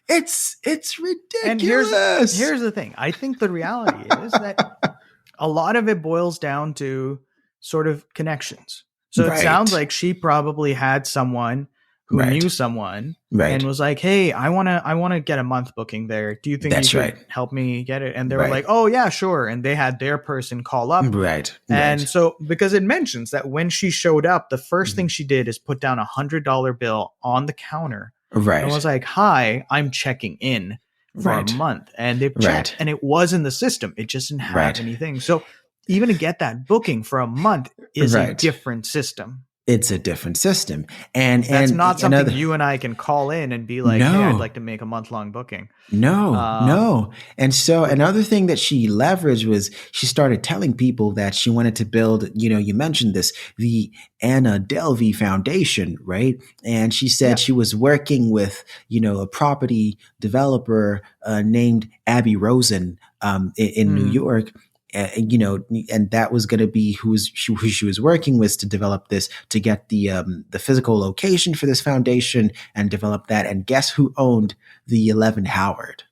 It's And ridiculous. here's the thing. I think the reality is that a lot of it boils down to sort of connections. So it sounds Right. like she probably had someone who Right. knew someone Right. and was like, "Hey, I want to get a month booking there. Do you think That's you could right. help me get it?" And they were Right. like, "Oh yeah, sure." And they had their person call up. Right. And Right. so, because it mentions that when she showed up, the first thing she did is put down $100 bill on the counter Right. and was like, "Hi, I'm checking in for Right. a month." And they've checked, Right. and it was in the system. It just didn't have Right. anything. So even to get that booking for a month is a Right. different system. It's a different system. And That's not something another, you and I can call in and be like, "Hey, I'd no. like to make a month-long booking." No. And so another thing that she leveraged was she started telling people that she wanted to build, you mentioned this, the Anna Delvey Foundation, right? And she said Yeah. she was working with, a property developer named Abby Rosen in New York. And that was going to be who she was working with to develop this, to get the physical location for this foundation and develop that. And guess who owned the 11 Howard?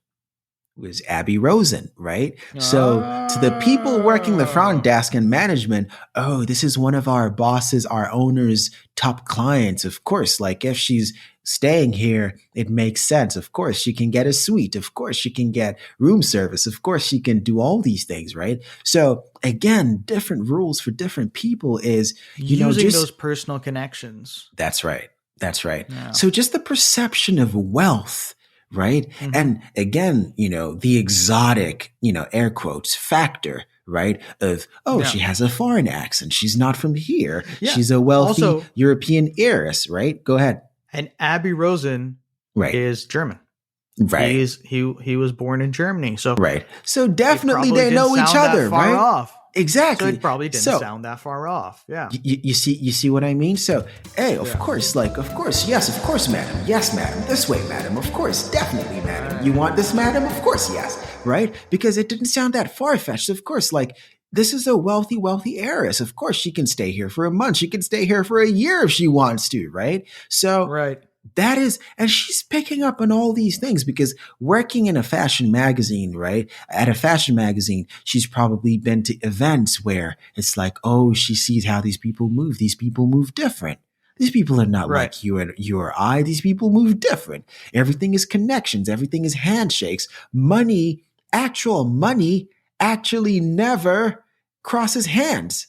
It was Abby Rosen, right? So to the people working the front desk and management, oh, this is one of our bosses, our owner's top clients. Of course, like if she's staying here, it makes sense. Of course, she can get a suite. Of course, she can get room service. Of course, she can do all these things, right? So again, different rules for different people is, using those personal connections. That's right. That's right. Yeah. So just the perception of wealth, right? Mhm. And again, the exotic, air quotes factor, right? Of, she has a foreign accent. She's not from here. Yeah. She's a wealthy Also, European heiress, right? Go ahead. And Abby Rosen is German. Right. He was born in Germany. So right. So definitely they know each other, right? Off. Exactly. So it probably didn't sound that far off. Yeah. You see what I mean? So, hey, of course, yes, of course, madam. Yes, madam. This way, madam. Of course, definitely, madam. You want this, madam? Of course, yes. Right? Because it didn't sound that far-fetched. Of course, this is a wealthy heiress. Of course, she can stay here for a month. She can stay here for a year if she wants to, right? So that is, and she's picking up on all these things because working in a fashion magazine, right? At a fashion magazine, she's probably been to events where it's like, oh, she sees how these people move. These people move different. These people are not like you or I. These people move different. Everything is connections. Everything is handshakes. Actual money actually never crosses hands.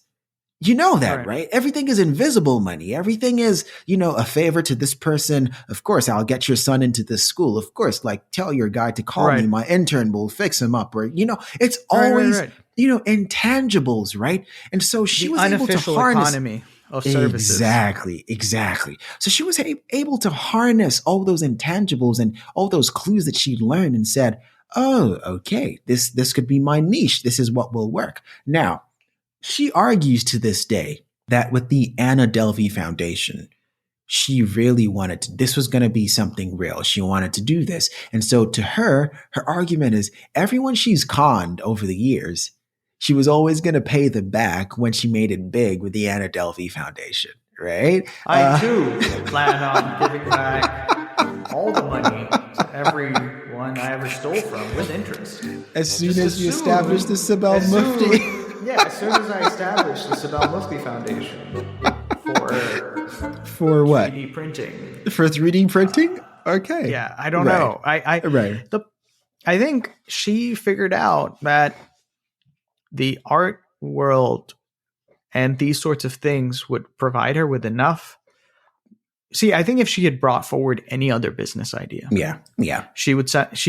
You know that, right? Everything is invisible money. Everything is, a favor to this person. Of course, I'll get your son into this school. Of course, tell your guy to call me. My intern will fix him up. Or, it's always, intangibles, right? And so she was able to harness economy of services. Exactly. So she was able to harness all those intangibles and all those clues that she'd learned and said, oh, okay, this could be my niche. This is what will work. Now, she argues to this day that with the Anna Delvey Foundation, she really this was going to be something real. She wanted to do this. And so to her argument is everyone she's conned over the years, she was always going to pay them back when she made it big with the Anna Delvey Foundation, right? I too plan on giving back all the money to everyone I ever stole from with interest. As soon as you establish the Sibel Mufti. Yeah, as soon as I established the Sibel Mufti Foundation for what? 3D printing. For 3D printing? Okay. Yeah, I don't know. I think she figured out that the art world and these sorts of things would provide her with enough. See, I think if she had brought forward any other business idea, she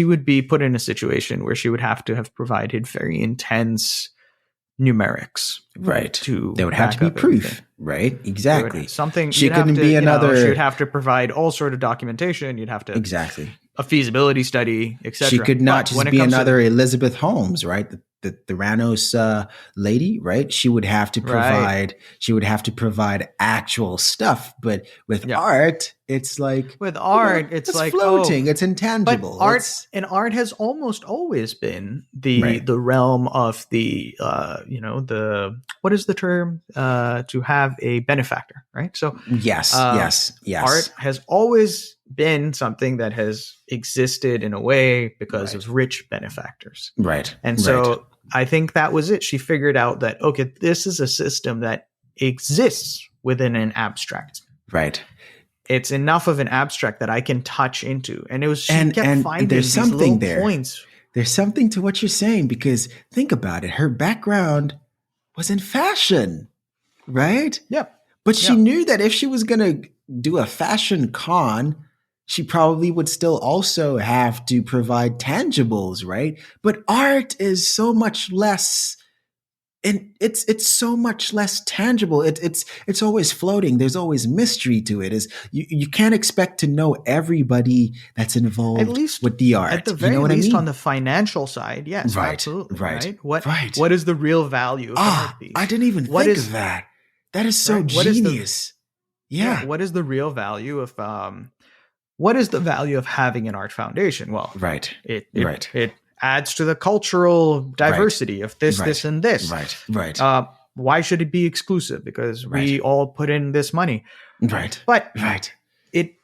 would be put in a situation where she would have to have provided very intense numerics, right? There would have to be proof, everything. Right? Exactly. Something she couldn't be another. She would have to provide all sort of documentation. You'd have to a feasibility study, etc. She could not just be another Elizabeth Holmes, right? The Theranos lady, right? She would have to provide. Right. She would have to provide actual stuff. But with art, it's like it's like floating. It's intangible. But art has almost always been the realm of the what is the term to have a benefactor, right? So yes. Art has always been something that has existed in a way because of rich benefactors. Right. And so I think that was it. She figured out that, okay, this is a system that exists within an abstract. Right. It's enough of an abstract that I can touch into. And it was, she kept finding there's these something little points. There's something to what you're saying, because think about it. Her background was in fashion, right? Yep. But she knew that if she was going to do a fashion con, she probably would still also have to provide tangibles, right? But art is so much less, and it's so much less tangible. It's always floating. There's always mystery to it. You can't expect to know everybody that's involved at least with the art. At the very least, on the financial side, yes, absolutely. Right. What is the real value of an art piece? I didn't even think of that. That is so genius. What is the real value of what is the value of having an art foundation? Well, it adds to the cultural diversity of this, and this. Right. Why should it be exclusive? Because we all put in this money. Right. But it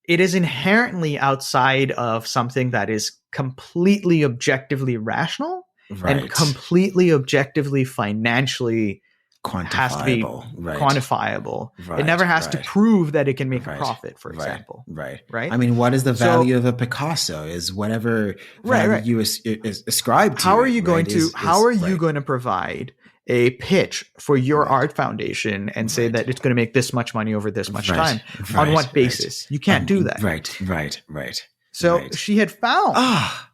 is inherently outside of something that is completely objectively rational and completely objectively financially quantifiable. Quantifiable. It never has to prove that it can make a profit, for example. Right. I mean, what is the value of a Picasso? Is whatever value is ascribed to. How are you going to provide a pitch for your art foundation and say that it's going to make this much money over this much time? On what basis? You can't do that. Right. So she had found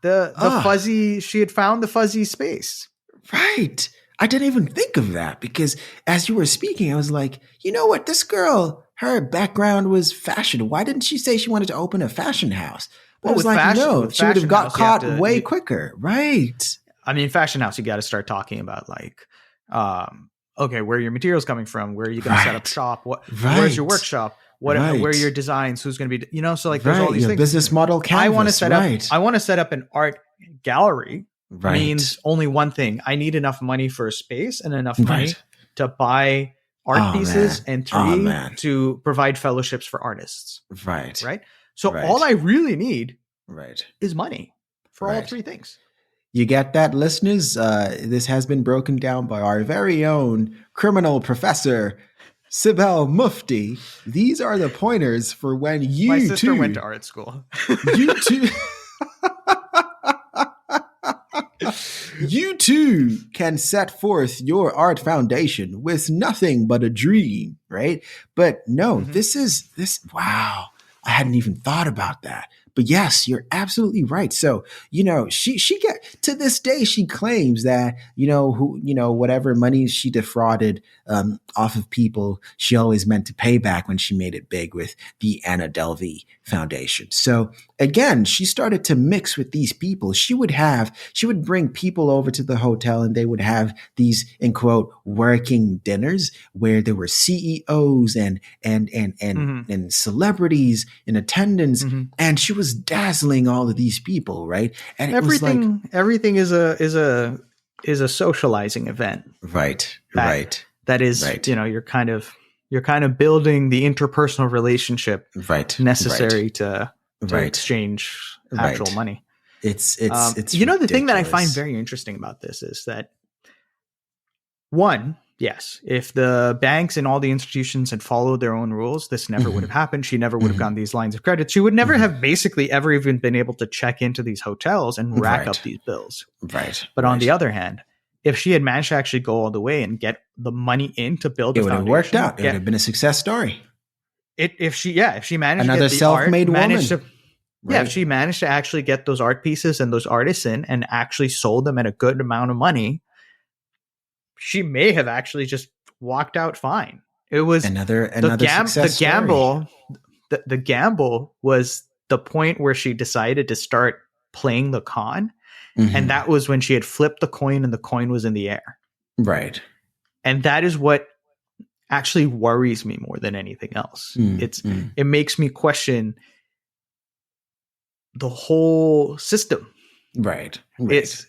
the fuzzy. She had found the fuzzy space. Right. I didn't even think of that, because as you were speaking, I was like, you know what? This girl, her background was fashion. Why didn't she say she wanted to open a fashion house? But I was like, no, she would have got caught way quicker. Right. I mean, fashion house, you got to start talking about like, okay, where are your materials coming from? Where are you going to set up shop? Where's your workshop? Where are your designs? Who's going to be, so like there's all these things. Business model canvas. I want to set up an art gallery. Means only one thing. I need enough money for a space and enough money to buy art pieces and to provide fellowships for artists. Right. So all I really need is money for all three things. You get that, listeners? This has been broken down by our very own criminal professor, Sibel Mufti. These are the pointers for when My sister went to art school. You too. You too can set forth your art foundation with nothing but a dream, right? But no, wow, I hadn't even thought about that. But yes, you're absolutely right. So, she get to this day, she claims that, whatever money she defrauded off of people, she always meant to pay back when she made it big with the Anna Delvey Foundation. So again, she started to mix with these people. She would bring people over to the hotel, and they would have these, in quote, working dinners where there were CEOs and celebrities in attendance. And she was dazzling all of these people, right? And everything is a socializing event. Right. That is, you're kind of building the interpersonal relationship necessary to exchange actual money. It's the thing that I find very interesting about this is that, one, yes, if the banks and all the institutions had followed their own rules, this never would have happened. She never would have gotten these lines of credit. She would never have basically ever even been able to check into these hotels and rack up these bills. But on the other hand, if she had managed to actually go all the way and get the money in to build a foundation, it would have worked out. It would have been a success story. If she managed another to get self-made woman. If she managed to actually get those art pieces and those artists in and actually sold them at a good amount of money, she may have actually just walked out fine. It was another success story. The gamble was the point where she decided to start playing the con. And that was when she had flipped the coin and the coin was in the air. Right. And that is what actually worries me more than anything else. It makes me question the whole system. Right. It's,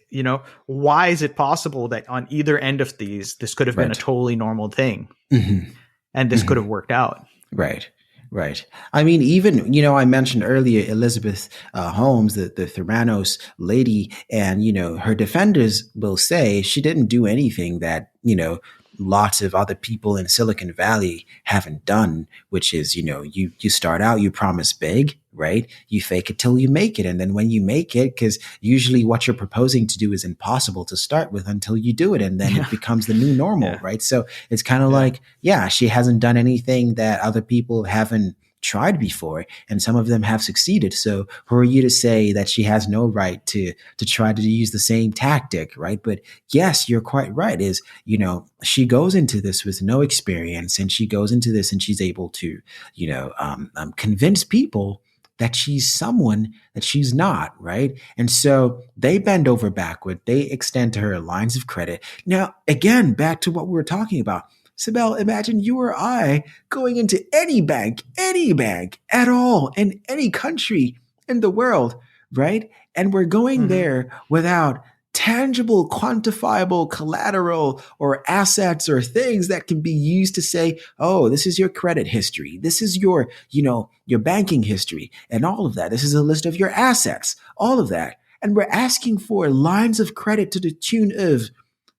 why is it possible that on either end of these, this could have been a totally normal thing and this could have worked out? Right. Right. I mean, even, I mentioned earlier Elizabeth Holmes, the Theranos lady, and, her defenders will say she didn't do anything that, lots of other people in Silicon Valley haven't done, which is, you start out, you promise big, right? You fake it till you make it. And then when you make it, because usually what you're proposing to do is impossible to start with until you do it. And then it becomes the new normal, right? So it's kind of like, she hasn't done anything that other people haven't tried before, and some of them have succeeded. So who are you to say that she has no right to try to use the same tactic, right? But yes, you're quite right. Is she goes into this with no experience, and she goes into this and she's able to convince people that she's someone that she's not, right? And so they bend over backward. They extend to her lines of credit. Now, again, back to what we were talking about. Sibel, imagine you or I going into any bank at all in any country in the world, right? And we're going there without tangible, quantifiable collateral or assets or things that can be used to say, oh, this is your credit history. This is your banking history and all of that. This is a list of your assets, all of that. And we're asking for lines of credit to the tune of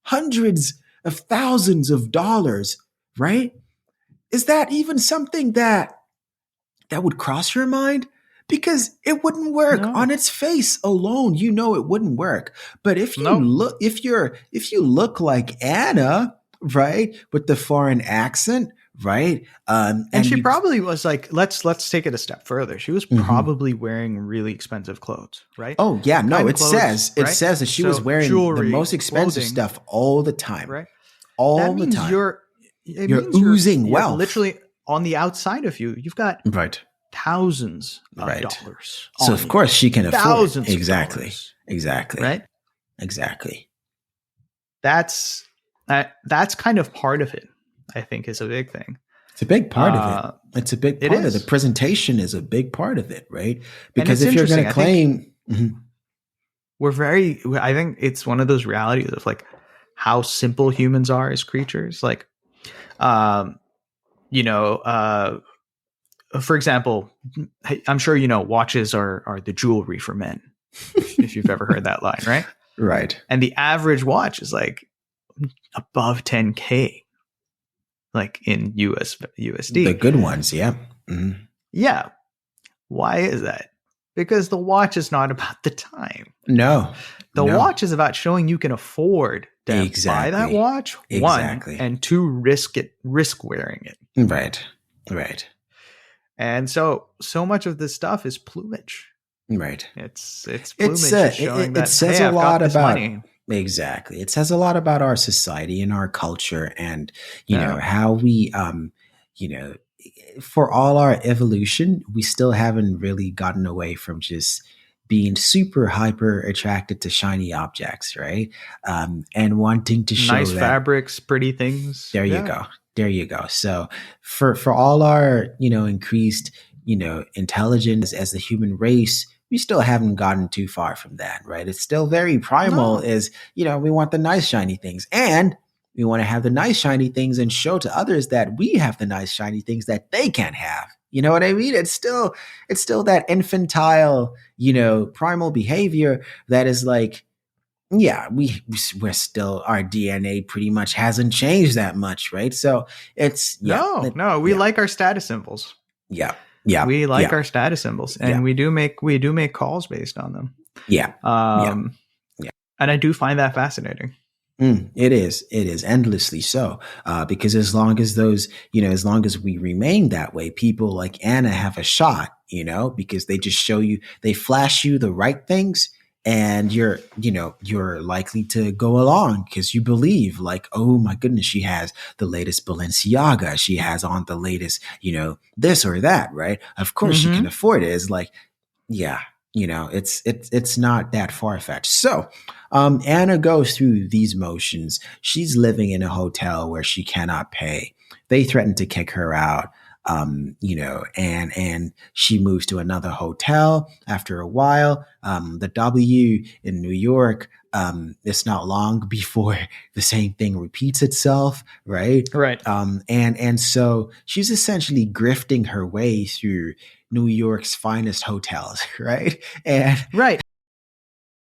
hundreds of thousands of dollars, right? Is that even something that would cross your mind? Because it wouldn't work on its face alone. It wouldn't work. But if you look like Anna, right, with the foreign accent, right, and she probably was like, let's take it a step further. She was probably wearing really expensive clothes, right? Oh yeah, no, it says that she was wearing jewelry, the most expensive stuff all the time, right? All the time. You're oozing wealth. Literally on the outside of you, you've got thousands of dollars. So of course she can afford thousands. Exactly. Right. Exactly. That's kind of part of it. I think is a big thing. It's a big part of it. It's a big part of the presentation is a big part of it, right? Because if you're going to claim, I think it's one of those realities of like how simple humans are as creatures. Like, for example, I'm sure, watches are the jewelry for men, if you've ever heard that line, right? Right. And the average watch is like above 10K. Like in USD. The good ones, yeah. Mm-hmm. Yeah. Why is that? Because the watch is not about the time. No. The watch is about showing you can afford to buy that watch, one, and two, risk wearing it. Right. And so much of this stuff is plumage. Right. It's plumage showing that, it says hey, a lot about money. Exactly. It says a lot about our society and our culture and, how we, for all our evolution, we still haven't really gotten away from just being super hyper attracted to shiny objects, right? And wanting to show nice fabrics, pretty things. There you go. So for all our, increased, intelligence as the human race, we still haven't gotten too far from that, right? It's still very primal is, we want the nice shiny things and we want to have the nice shiny things and show to others that we have the nice shiny things that they can't have. You know what I mean? It's still that infantile, primal behavior that is like, yeah, we're still, our DNA pretty much hasn't changed that much, right? So it's, we like our status symbols. Yeah. We like our status symbols, and we do make calls based on them. Yeah. And I do find that fascinating. It is endlessly so, because as long as those, as long as we remain that way, people like Anna have a shot, because they just show you, they flash you the right things. And you're likely to go along because you believe like, oh my goodness, she has the latest Balenciaga. She has on the latest, this or that, right? Of course she can afford it. It's like, yeah, it's not that far-fetched. So Anna goes through these motions. She's living in a hotel where she cannot pay. They threaten to kick her out. and she moves to another hotel after a while. The W in New York, it's not long before the same thing repeats itself, right? Right. And so she's essentially grifting her way through New York's finest hotels, right? And right.